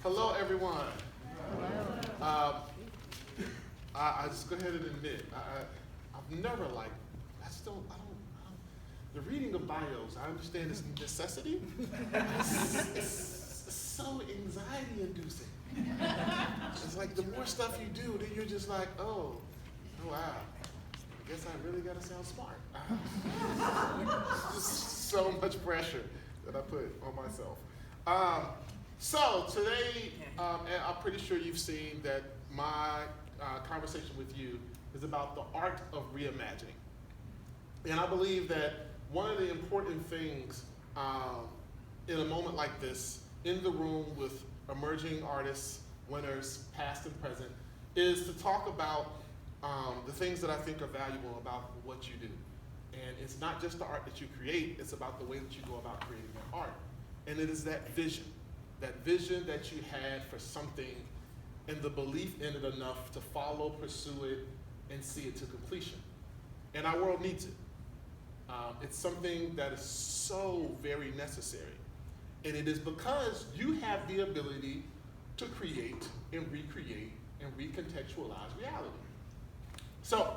Hello, everyone. I just go ahead and admit, I've never the reading of bios, I understand it's a necessity. It's so anxiety inducing. It's like the more stuff you do, then you're just like, oh wow, I guess I really gotta sound smart. Just so much pressure that I put on myself. So today, I'm pretty sure you've seen that my conversation with you is about the art of reimagining. And I believe that one of the important things in a moment like this, in the room with emerging artists, winners, past and present, is to talk about the things that I think are valuable about what you do. And it's not just the art that you create, it's about the way that you go about creating that art. And it is that vision that you had for something and the belief in it enough to follow, pursue it, and see it to completion. And our world needs it. It's something that is so very necessary. And it is because you have the ability to create and recreate and recontextualize reality. So,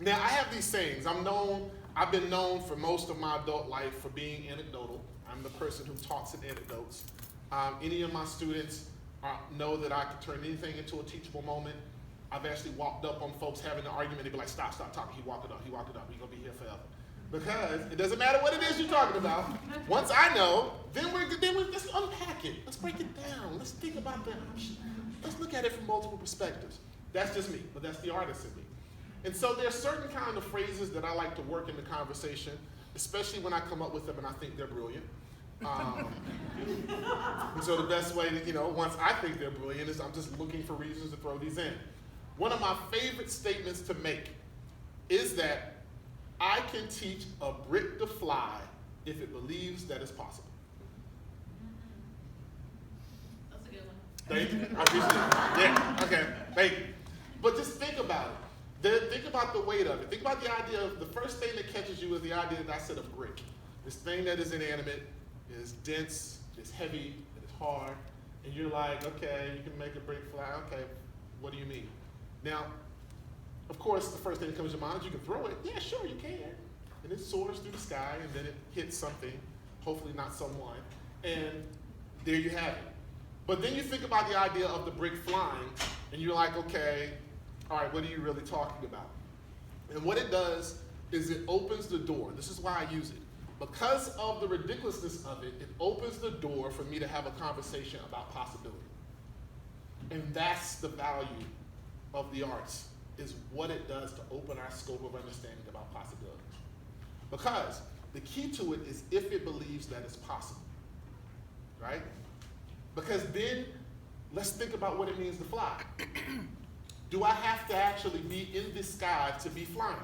now I have these sayings. I've been known for most of my adult life for being anecdotal. I'm the person who talks in anecdotes. Any of my students know that I can turn anything into a teachable moment. I've actually walked up on folks having an argument, they'd be like, stop talking, he walked it up, we're gonna be here forever. Because it doesn't matter what it is you're talking about. Once I know, then let's unpack it. Let's break it down. Let's think about the option. Let's look at it from multiple perspectives. That's just me, but that's the artist in me. And so there's certain kind of phrases that I like to work in the conversation, especially when I come up with them and I think they're brilliant. And so the best way to, once I think they're brilliant is I'm just looking for reasons to throw these in. One of my favorite statements to make is that I can teach a brick to fly if it believes that it's possible. That's a good one. Thank you. I appreciate it. Yeah, okay, thank you. But just think about it. Think about the weight of it. Think about the idea of the first thing that catches you is the idea that I said of brick. This thing that is inanimate, is dense, it's heavy, and it's hard. And you're like, okay, you can make a brick fly. Okay, what do you mean? Now, of course, the first thing that comes to your mind is you can throw it. Yeah, sure, you can. And it soars through the sky, and then it hits something, hopefully not someone, and there you have it. But then you think about the idea of the brick flying, and you're like, okay, all right, what are you really talking about? And what it does is it opens the door. This is why I use it. Because of the ridiculousness of it, it opens the door for me to have a conversation about possibility. And that's the value of the arts, is what it does to open our scope of understanding about possibilities. Because the key to it is if it believes that it's possible, right? Because then let's think about what it means to fly. Do I have to actually be in the sky to be flying?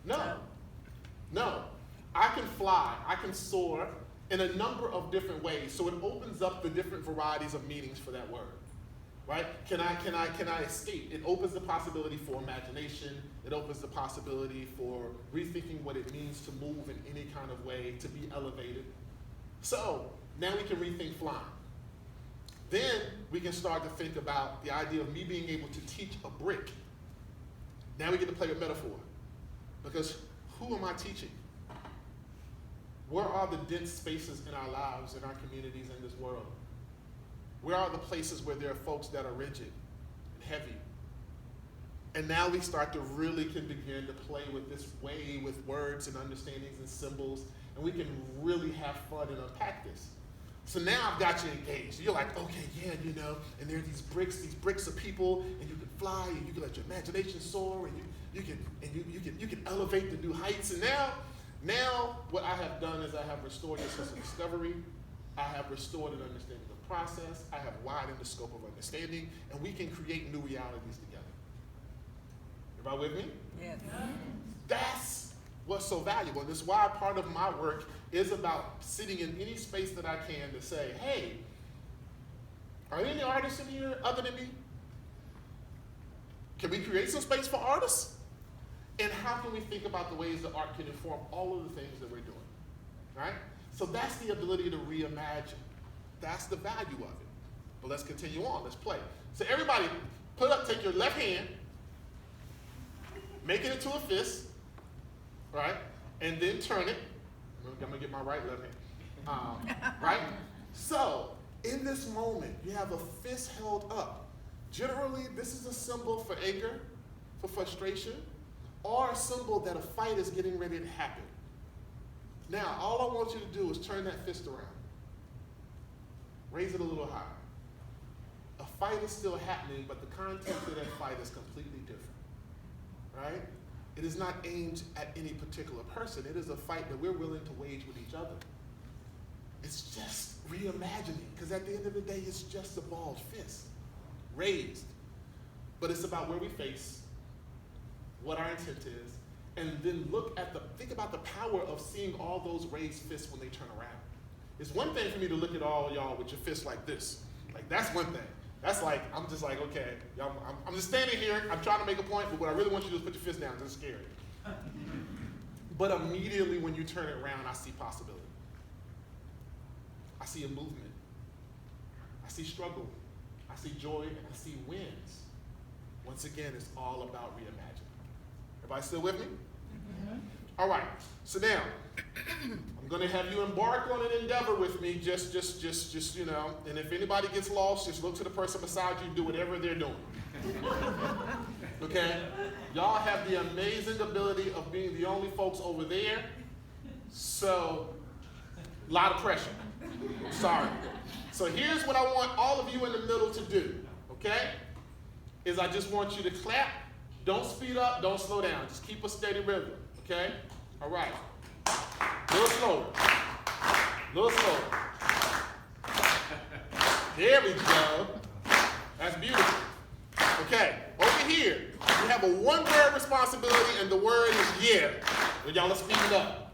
No. I can fly, I can soar in a number of different ways. So it opens up the different varieties of meanings for that word. Right? Can I escape? It opens the possibility for imagination. It opens the possibility for rethinking what it means to move in any kind of way, to be elevated. So now we can rethink flying. Then we can start to think about the idea of me being able to teach a brick. Now we get to play with metaphor. Because who am I teaching? Where are the dense spaces in our lives, in our communities, in this world? Where are the places where there are folks that are rigid and heavy? And now we start to really can begin to play with this way with words and understandings and symbols, and we can really have fun and unpack this. So now I've got you engaged. You're like, okay, yeah, and there are these bricks of people, and you can fly, and you can let your imagination soar, and you can elevate to new heights. And now what I have done is I have restored your sense of discovery. I have restored an understanding of the process. I have widened the scope of understanding, and we can create new realities together. Everybody with me? Yes. That's what's so valuable. And this is why part of my work is about sitting in any space that I can to say, hey, are there any artists in here other than me? Can we create some space for artists? And how can we think about the ways that art can inform all of the things that we're doing, right? So that's the ability to reimagine. That's the value of it. But let's continue on. Let's play. So everybody, take your left hand, make it into a fist, right? And then turn it. I'm gonna get my left hand. Right? So in this moment, you have a fist held up. Generally, this is a symbol for anger, for frustration, or a symbol that a fight is getting ready to happen. Now, all I want you to do is turn that fist around. Raise it a little higher. A fight is still happening, but the context of that fight is completely different, right? It is not aimed at any particular person. It is a fight that we're willing to wage with each other. It's just reimagining, because at the end of the day, it's just a balled fist, raised. But it's about where we face, what our intent is, and then think about the power of seeing all those raised fists when they turn around. It's one thing for me to look at all y'all with your fists like this. Like, that's one thing. That's like, I'm just like, okay, I'm just standing here, I'm trying to make a point, but what I really want you to do is put your fist down, it's scary. But immediately when you turn it around, I see possibility. I see a movement. I see struggle. I see joy, and I see wins. Once again, it's all about reimagining. Everybody still with me? Mm-hmm. All right, so now, I'm gonna have you embark on an endeavor with me, just, you know, and if anybody gets lost, just look to the person beside you and do whatever they're doing. Okay? Y'all have the amazing ability of being the only folks over there, so, a lot of pressure. Sorry. So here's what I want all of you in the middle to do, okay? Is I just want you to clap. Don't speed up, don't slow down. Just keep a steady rhythm, okay? All right. A little slower. A little slower. There we go. That's beautiful. Okay, over here, we have a one-word responsibility, and the word is yeah. Well, y'all, let's speed it up.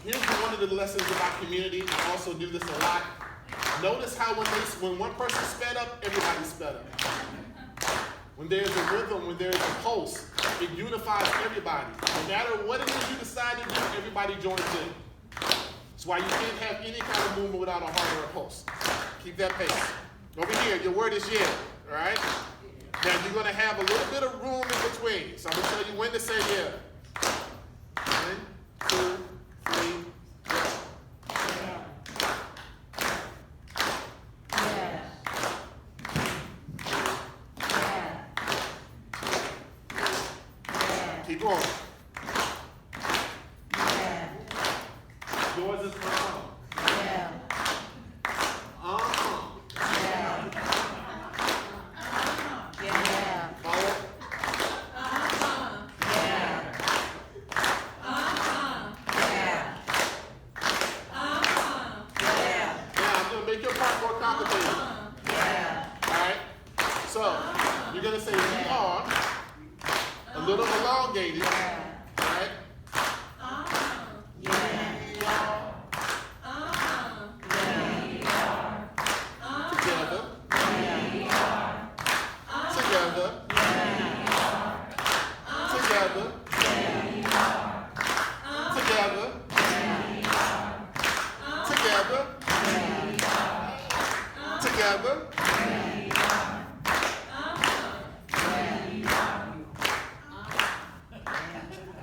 Here's one of the lessons about community. I also do this a lot. Notice how when one person sped up, everybody sped up. When there's a rhythm, when there's a pulse, it unifies everybody. No matter what it is you decide to do, everybody joins in. That's why you can't have any kind of movement without a heart or a pulse. Keep that pace. Over here, your word is yeah, all right? Now you're gonna have a little bit of room in between. So I'm gonna tell you when to say yeah. 1, 2, 3, go. Keep going. Yours is yeah. Yeah. Yeah. Follow. Yeah. Yeah. Yeah. I'm gonna make your part more complicated. Yeah. All right. So you're gonna say we are. A little elongated, right? Together. Together. Together. Together. Together. Together.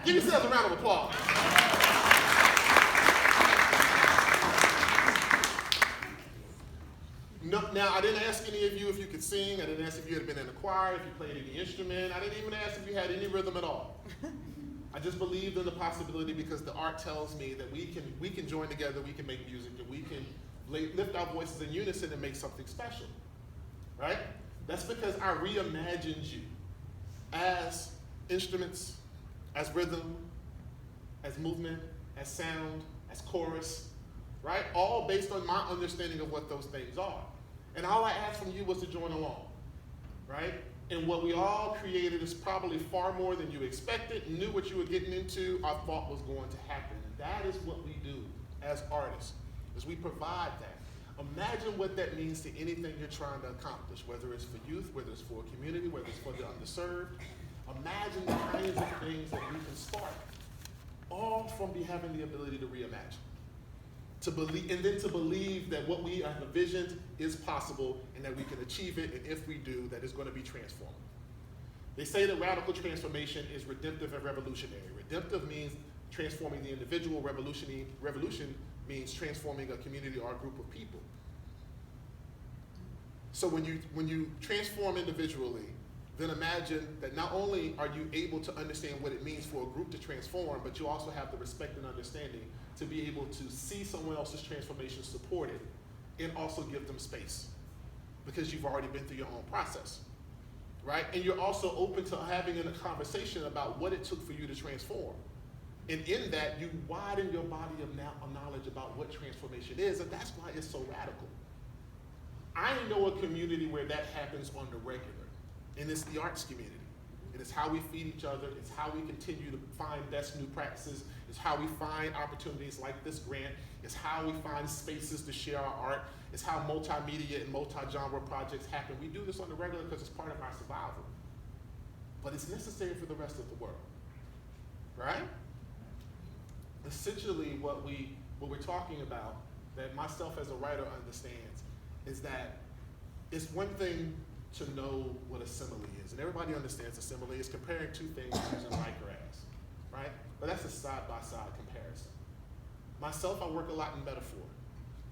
Give yourselves a round of applause. No, now, I didn't ask any of you if you could sing. I didn't ask if you had been in a choir, if you played any instrument. I didn't even ask if you had any rhythm at all. I just believed in the possibility because the art tells me that we can join together, we can make music, and we can lift our voices in unison and make something special, right? That's because I reimagined you as instruments, as rhythm, as movement, as sound, as chorus, right? All based on my understanding of what those things are. And all I asked from you was to join along, right? And what we all created is probably far more than you expected, knew what you were getting into, or thought was going to happen. And that is what we do as artists, is we provide that. Imagine what that means to anything you're trying to accomplish, whether it's for youth, whether it's for a community, whether it's for the underserved. Imagine the kinds of things that we can spark, all from having the ability to reimagine. To believe, and then to believe that what we have envisioned is possible and that we can achieve it, and if we do, that it's going to be transformative. They say that radical transformation is redemptive and revolutionary. Redemptive means transforming the individual. Revolution means transforming a community or a group of people. So when you transform individually, then imagine that not only are you able to understand what it means for a group to transform, but you also have the respect and understanding to be able to see someone else's transformation supported and also give them space because you've already been through your own process, right? And you're also open to having a conversation about what it took for you to transform. And in that, you widen your body of knowledge about what transformation is, and that's why it's so radical. I know a community where that happens on the regular, and it's the arts community. And it's how we feed each other, it's how we continue to find best new practices, it's how we find opportunities like this grant, it's how we find spaces to share our art, it's how multimedia and multi-genre projects happen. We do this on the regular because it's part of our survival. But it's necessary for the rest of the world, right? Essentially what we're talking about, that myself as a writer understands, is that it's one thing to know what a simile is. And everybody understands a simile is comparing two things using like or as, right? But that's a side-by-side comparison. Myself, I work a lot in metaphor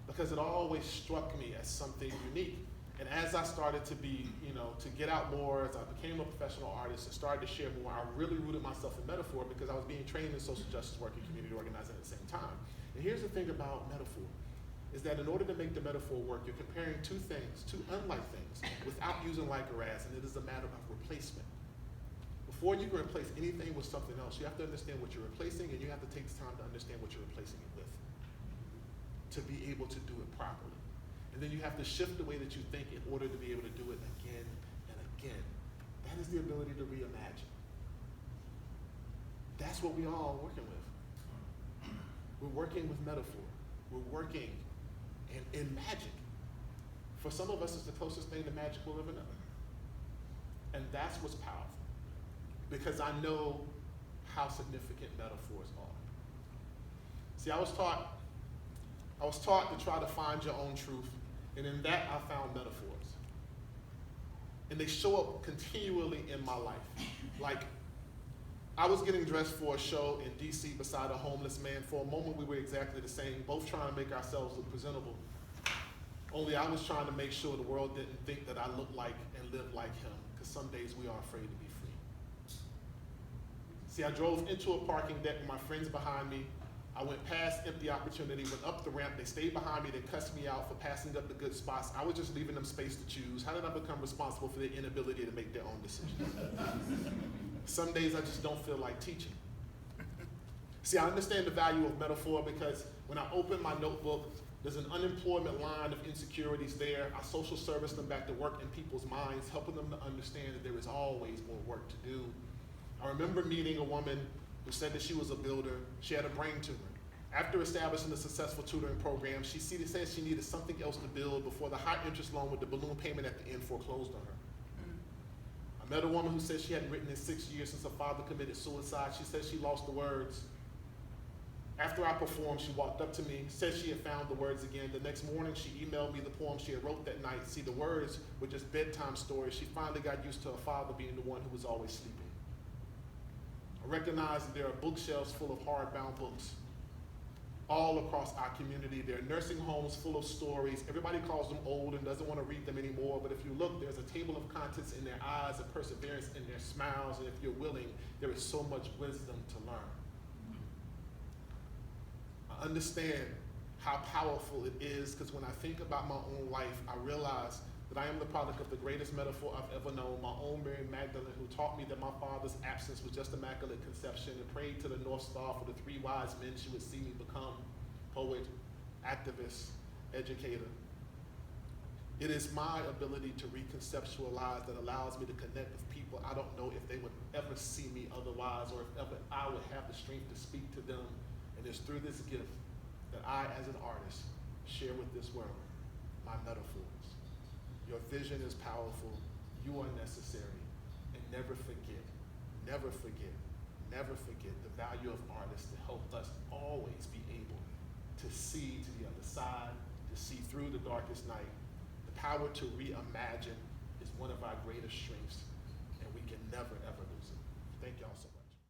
because it always struck me as something unique. And as I started to be, to get out more, as I became a professional artist and started to share more, I really rooted myself in metaphor because I was being trained in social justice work and community organizing at the same time. And here's the thing about metaphor, is that in order to make the metaphor work, you're comparing two things, two unlike things, without using like or as, and it is a matter of replacement. Before you can replace anything with something else, you have to understand what you're replacing, and you have to take the time to understand what you're replacing it with to be able to do it properly. And then you have to shift the way that you think in order to be able to do it again and again. That is the ability to reimagine. That's what we all are working with. We're working with metaphor. We're working in magic. For some of us, it's the closest thing to magic we'll ever know. And that's what's powerful, because I know how significant metaphors are. See, I was taught to try to find your own truth, and in that I found metaphors. And they show up continually in my life. Like, I was getting dressed for a show in DC beside a homeless man. For a moment, we were exactly the same, both trying to make ourselves look presentable. Only I was trying to make sure the world didn't think that I looked like and lived like him, because some days we are afraid to be free. See, I drove into a parking deck with my friends behind me. I went past empty opportunity, went up the ramp. They stayed behind me. They cussed me out for passing up the good spots. I was just leaving them space to choose. How did I become responsible for their inability to make their own decisions? Some days I just don't feel like teaching. See, I understand the value of metaphor because when I open my notebook, there's an unemployment line of insecurities there. I social service them back to work in people's minds, helping them to understand that there is always more work to do. I remember meeting a woman who said that she was a builder. She had a brain tumor. After establishing a successful tutoring program, she said she needed something else to build before the high interest loan with the balloon payment at the end foreclosed on her. I met a woman who said she hadn't written in 6 years since her father committed suicide. She said she lost the words. After I performed, she walked up to me, said she had found the words again. The next morning, she emailed me the poem she had wrote that night. See, the words were just bedtime stories. She finally got used to her father being the one who was always sleeping. I recognize that there are bookshelves full of hardbound books all across our community. There are nursing homes full of stories. Everybody calls them old and doesn't want to read them anymore, but if you look, there's a table of contents in their eyes, a perseverance in their smiles, and if you're willing, there is so much wisdom to learn. I understand how powerful it is, because when I think about my own life, I realize that I am the product of the greatest metaphor I've ever known, my own Mary Magdalene, who taught me that my father's absence was just immaculate conception, and prayed to the North Star for the 3 wise men she would see me become: poet, activist, educator. It is my ability to reconceptualize that allows me to connect with people I don't know if they would ever see me otherwise, or if ever I would have the strength to speak to them. And it's through this gift that I, as an artist, share with this world my metaphors. Your vision is powerful, you are necessary, and never forget, never forget, never forget the value of artists to help us always be able to to see to the other side, to see through the darkest night. The power to reimagine is one of our greatest strengths.